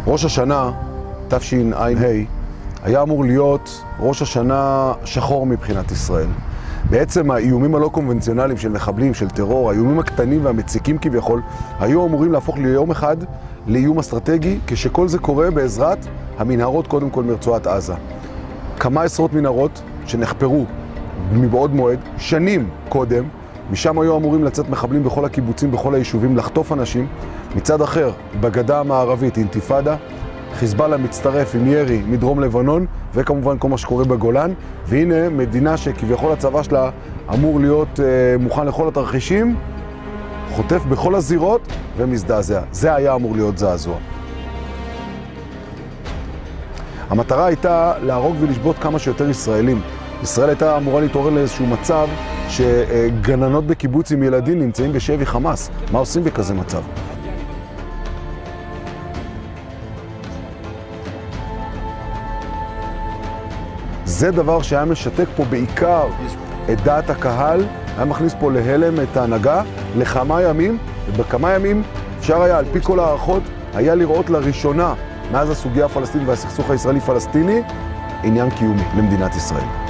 ראש השנה, תשע"ה, היה אמור להיות ראש השנה שחור מבחינת ישראל. בעצם האיומים הלא קונבנציונליים של מחבלים, של טרור, האיומים הקטנים והמציקים כביכול, היו אמורים להפוך ליום אחד לאיום אסטרטגי, כשכל זה קורה בעזרת המנהרות קודם כל מרצועת עזה. כמה עשרות מנהרות שנחפרו מבעוד מועד, שנים קודם, משם היו אמורים לצאת מחבלים בכל הקיבוצים, בכל היישובים, לחטוף אנשים. מצד אחר, בגדה המערבית, אינתיפאדה, חיזבאללה מצטרף עם ירי מדרום לבנון, וכמובן כל מה שקורה בגולן. והנה מדינה שכביכול הצבא שלה אמור להיות מוכן לכל התרחישים, חוטף בכל הזירות ומזדעזע. זה היה אמור להיות זעזוע. המטרה הייתה להרוג ולשבות כמה שיותר ישראלים. ישראל הייתה אמורה להתעורר לאיזשהו מצב שגננות בקיבוץ עם ילדים נמצאים בשבי חמאס. מה עושים בכזה מצב? זה דבר שהיה משתק פה בעיקר את דעת הקהל, היה מכניס פה להלם את ההנהגה לכמה ימים, ובכמה ימים אפשר היה, על פי כל הערכות, היה לראות לראשונה מאז הסוגיה הפלסטינית והסכסוך הישראלי-פלסטיני עניין קיומי למדינת ישראל.